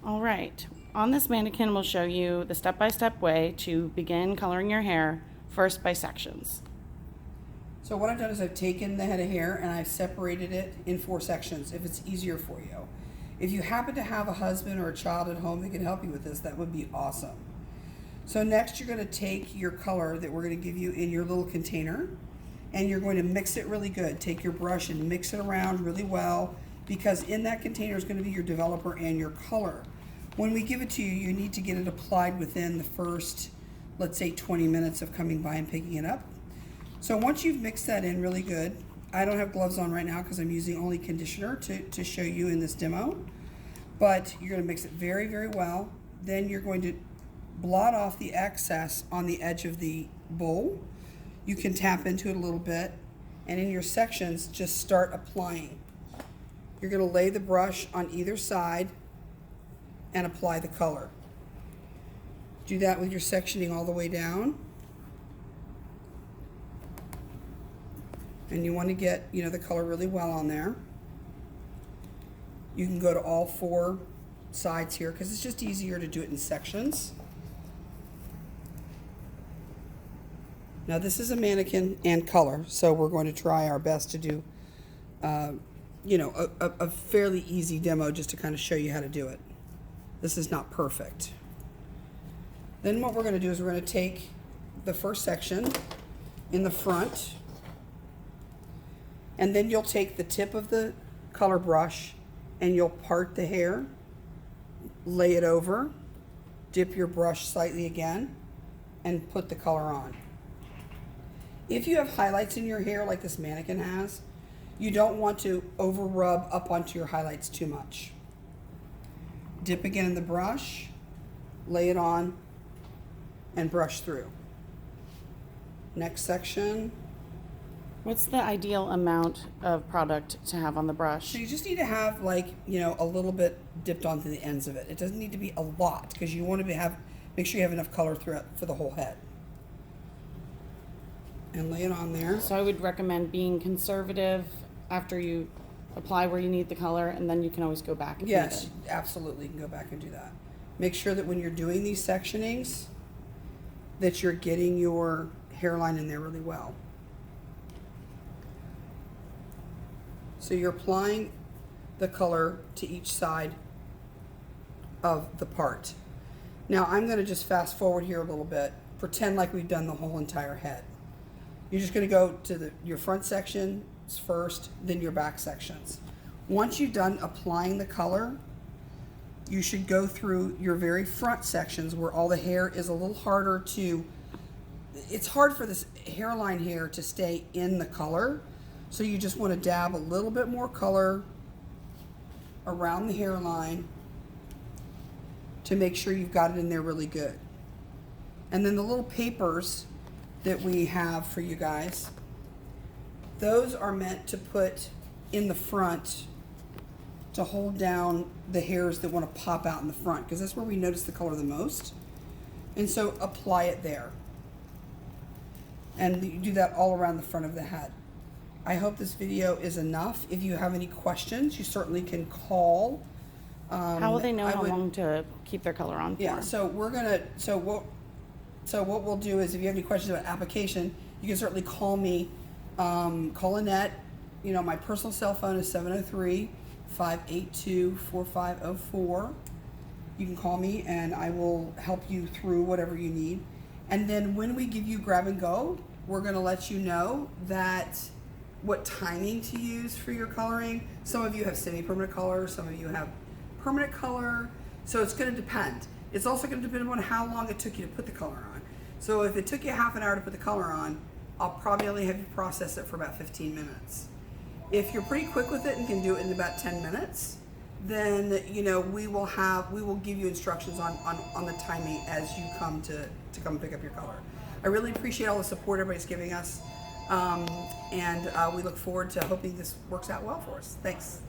All right. On this mannequin, we'll show you the step-by-step way to begin coloring your hair, first by sections. So what I've done is I've taken the head of hair and I've separated it in 4 sections if it's easier for you. If you happen to have a husband or a child at home that can help you with this, that would be awesome. So next you're going to take your color that we're going to give you in your little container and you're going to mix it really good. Take your brush and mix it around really well because in that container is going to be your developer and your color. When we give it to you, you need to get it applied within the first, let's say 20 minutes of coming by and picking it up. So once you've mixed that in really good, I don't have gloves on right now because I'm using only conditioner to show you in this demo, but you're going to mix it very, very well. Then you're going to blot off the excess on the edge of the bowl. You can tap into it a little bit, and in your sections, just start applying. You're going to lay the brush on either side and apply the color. Do that with your sectioning all the way down. And you want to get, the color really well on there. You can go to all 4 sides here because it's just easier to do it in sections. Now this is a mannequin and color, so we're going to try our best to do, a fairly easy demo just to kind of show you how to do it. This is not perfect. Then what we're going to do is we're going to take the first section in the front, and then you'll take the tip of the color brush and you'll part the hair, lay it over, dip your brush slightly again, and put the color on. If you have highlights in your hair like this mannequin has, you don't want to over rub up onto your highlights too much. Dip again in the brush, lay it on, and brush through. Next section. What's the ideal amount of product to have on the brush? So you just need to have a little bit dipped onto the ends of it. It doesn't need to be a lot because you want to make sure you have enough color throughout for the whole head. And lay it on there. So I would recommend being conservative after you apply where you need the color, and then you can always go back and Yes, absolutely. You can go back and do that. Make sure that when you're doing these sectionings that you're getting your hairline in there really well. So you're applying the color to each side of the part. Now I'm going to just fast forward here a little bit. Pretend like we've done the whole entire head. You're just going to go to your front sections first, then your back sections. Once you've done applying the color, you should go through your very front sections where all the hair is a little harder to, it's hard for this hairline here to stay in the color. So you just want to dab a little bit more color around the hairline to make sure you've got it in there really good. And then the little papers that we have for you guys, those are meant to put in the front to hold down the hairs that want to pop out in the front because that's where we notice the color the most. And so apply it there. And you do that all around the front of the head. I hope this video is enough. If you have any questions, you certainly can call. How will they know how long to keep their color on for? Yeah, so what we'll do is if you have any questions about application, you can certainly call me. Call Annette. My personal cell phone is 703-582-4504. You can call me and I will help you through whatever you need. And then when we give you grab and go, we're going to let you know what timing to use for your coloring. Some of you have semi-permanent color, some of you have permanent color. So it's going to depend. It's also going to depend on how long it took you to put the color on. So if it took you half an hour to put the color on, I'll probably only have you process it for about 15 minutes. If you're pretty quick with it and can do it in about 10 minutes, then we will give you instructions on the timing as you come to come pick up your color. I really appreciate all the support everybody's giving us, and we look forward to hoping this works out well for us. Thanks.